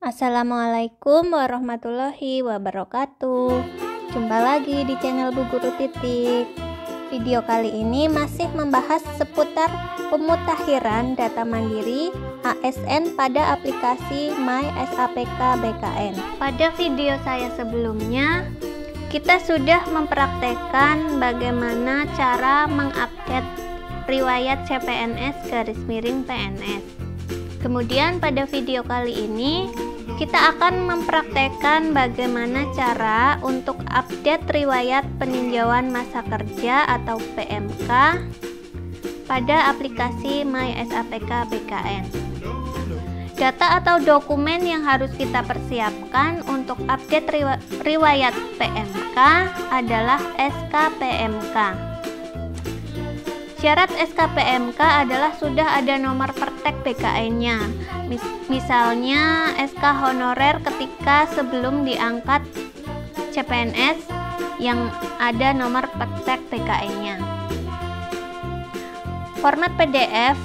Assalamualaikum warahmatullahi wabarakatuh. Jumpa lagi di channel Bu Guru Titik. Video kali ini masih membahas seputar pemutakhiran data mandiri ASN pada aplikasi MySAPK BKN. Pada video saya sebelumnya, kita sudah mempraktekkan bagaimana cara mengupdate riwayat CPNS/PNS. Kemudian pada video kali ini kita akan mempraktekkan bagaimana cara untuk update riwayat peninjauan masa kerja atau PMK pada aplikasi MySAPK BKN. Data atau dokumen yang harus kita persiapkan untuk update riwayat PMK adalah SKPMK. Syarat SKPMK adalah sudah ada nomor pertek BKN-nya. Misalnya SK honorer ketika sebelum diangkat CPNS yang ada nomor pertek BKN-nya. Format PDF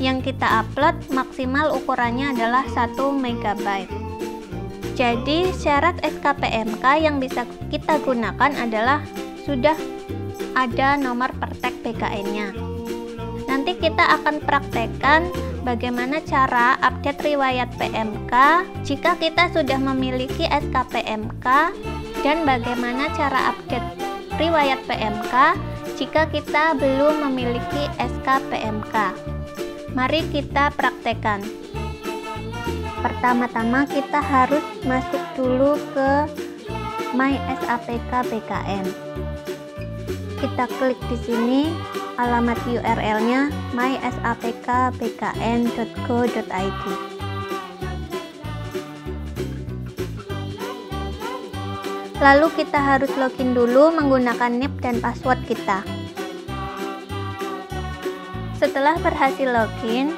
yang kita upload maksimal ukurannya adalah 1 MB. Jadi syarat SKPMK yang bisa kita gunakan adalah sudah ada nomor pertek BKN-nya. Nanti kita akan praktekkan bagaimana cara update riwayat PMK jika kita sudah memiliki SKPMK dan bagaimana cara update riwayat PMK jika kita belum memiliki SKPMK. Mari kita praktekkan. Pertama-tama kita harus masuk dulu ke MySAPK BKN. Kita klik di sini, alamat URL-nya mysapkbkn.go.id. Lalu kita harus login dulu menggunakan NIP dan password kita. Setelah berhasil login,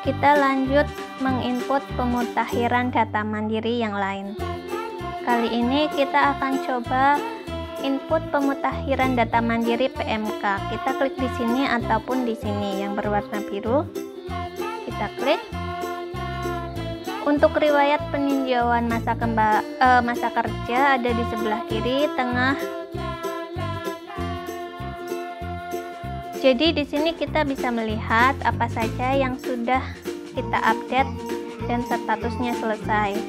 kita lanjut menginput pemutakhiran data mandiri yang lain. Kali ini kita akan coba input pemutakhiran data mandiri PMK. Kita klik di sini ataupun di sini yang berwarna biru. Kita klik. Untuk riwayat peninjauan masa kerja ada di sebelah kiri tengah. Jadi di sini kita bisa melihat apa saja yang sudah kita update dan statusnya selesai.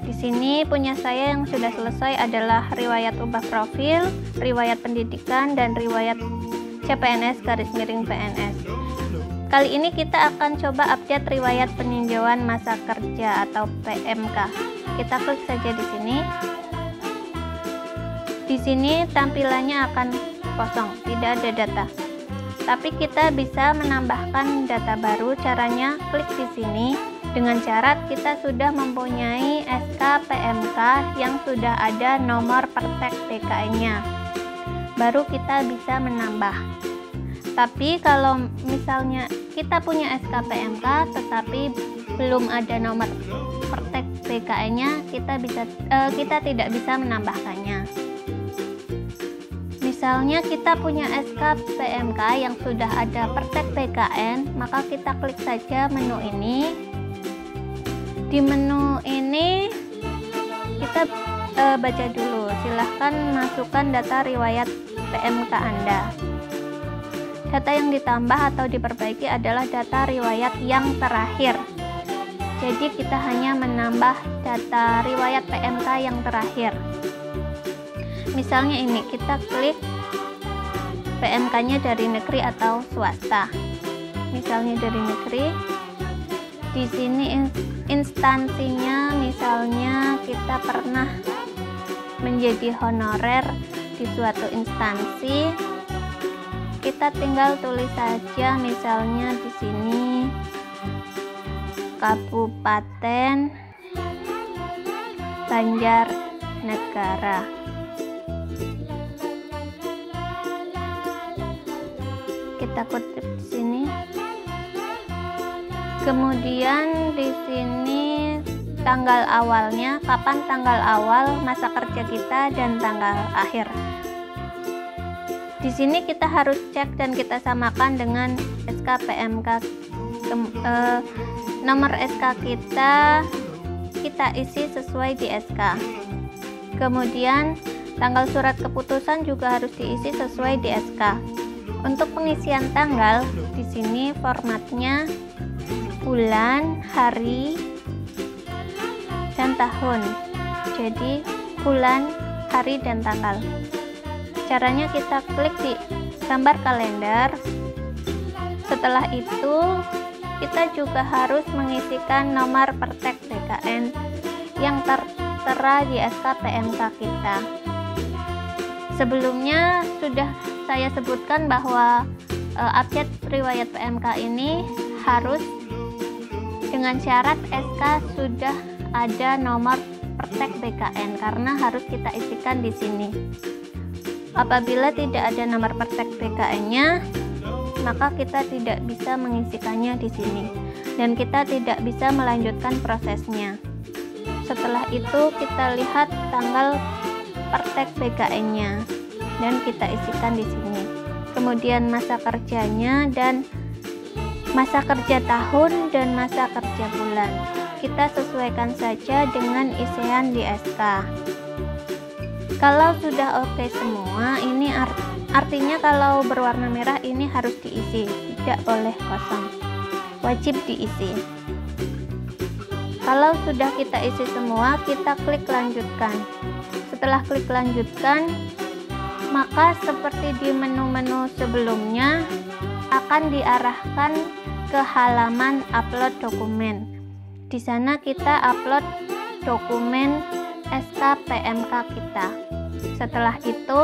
Di sini punya saya yang sudah selesai adalah riwayat ubah profil, riwayat pendidikan, dan riwayat CPNS/PNS. Kali ini kita akan coba update riwayat peninjauan masa kerja atau PMK. Kita klik saja di sini. Di sini tampilannya akan kosong, tidak ada data. Tapi kita bisa menambahkan data baru. Caranya klik di sini. Dengan syarat kita sudah mempunyai SKPMK yang sudah ada nomor pertek BKN-nya, baru kita bisa menambah. Tapi kalau misalnya kita punya SKPMK tetapi belum ada nomor pertek BKN-nya, kita tidak bisa menambahkannya. Misalnya kita punya SKPMK yang sudah ada pertek BKN, maka kita klik saja menu ini. Di menu ini kita baca dulu, silahkan masukkan data riwayat PMK Anda. Data yang ditambah atau diperbaiki adalah data riwayat yang terakhir. Jadi kita hanya menambah data riwayat PMK yang terakhir. Misalnya ini, kita klik PMK-nya dari negeri atau swasta. Misalnya dari negeri. Di sini instansinya, misalnya kita pernah menjadi honorer di suatu instansi, kita tinggal tulis saja misalnya di sini Kabupaten Banjarnegara. Kita kutip di sini. Kemudian di sini tanggal awalnya, kapan tanggal awal masa kerja kita dan tanggal akhir. Di sini kita harus cek dan kita samakan dengan SKPMK Nomor SK kita isi sesuai di SK. Kemudian tanggal surat keputusan juga harus diisi sesuai di SK. Untuk pengisian tanggal, di sini formatnya bulan, hari, dan tahun. Jadi bulan, hari, dan tanggal. Caranya kita klik di gambar kalender. Setelah itu kita juga harus mengisikan nomor praktek BKN yang tertera di SK PMK kita. Sebelumnya sudah saya sebutkan bahwa update riwayat PMK ini harus dengan syarat SK sudah ada nomor praktek BKN, karena harus kita isikan di sini. Apabila tidak ada nomor praktek BKN-nya, maka kita tidak bisa mengisikannya di sini dan kita tidak bisa melanjutkan prosesnya. Setelah itu kita lihat tanggal praktek BKN-nya dan kita isikan di sini. Kemudian masa kerjanya dan masa kerja tahun dan masa kerja bulan. Kita sesuaikan saja dengan isian di SK. Kalau sudah oke semua, ini artinya kalau berwarna merah ini harus diisi, tidak boleh kosong, wajib diisi. Kalau sudah kita isi semua, kita klik lanjutkan. Setelah klik lanjutkan, maka seperti di menu-menu sebelumnya akan diarahkan ke halaman upload dokumen. Di sana kita upload dokumen SK PMK kita. Setelah itu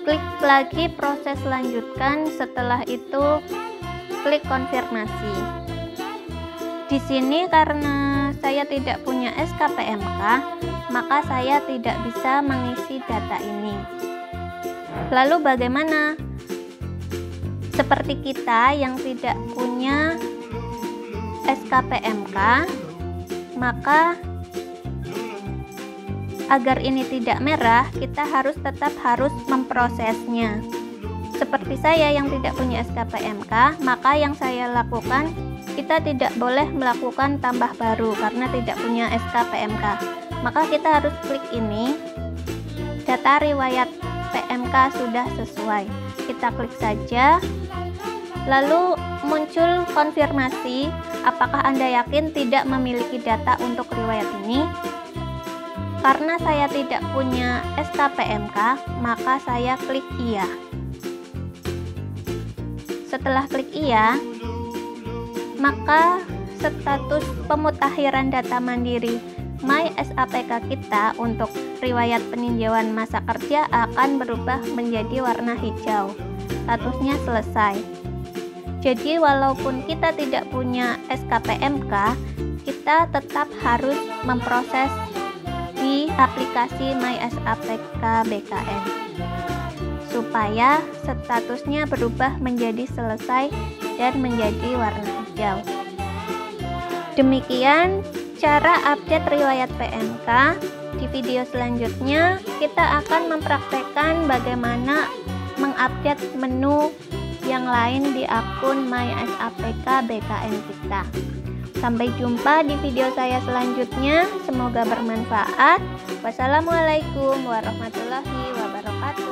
klik lagi proses lanjutkan. Setelah itu klik konfirmasi. Di sini karena saya tidak punya SK PMK, maka saya tidak bisa mengisi data ini. Lalu bagaimana? Seperti kita yang tidak punya SK PMK, maka agar ini tidak merah, kita tetap harus memprosesnya. Seperti saya yang tidak punya SK PMK, maka yang saya lakukan, kita tidak boleh melakukan tambah baru karena tidak punya SK PMK. Maka kita harus klik ini, data riwayat PMK sudah sesuai. Kita klik saja, lalu muncul konfirmasi apakah Anda yakin tidak memiliki data untuk riwayat ini. Karena saya tidak punya SK PMK, maka saya klik iya. Setelah klik iya, maka status pemutakhiran data mandiri MySAPK kita untuk riwayat peninjauan masa kerja akan berubah menjadi warna hijau. Statusnya selesai. Jadi walaupun kita tidak punya SK PMK, kita tetap harus memproses di aplikasi MySAPK BKN supaya statusnya berubah menjadi selesai dan menjadi warna hijau. Demikian cara update riwayat PMK. Di video selanjutnya kita akan mempraktekkan bagaimana mengupdate menu yang lain di akun MySAPK BKN kita. Sampai jumpa di video saya selanjutnya. Semoga bermanfaat. Wassalamualaikum warahmatullahi wabarakatuh.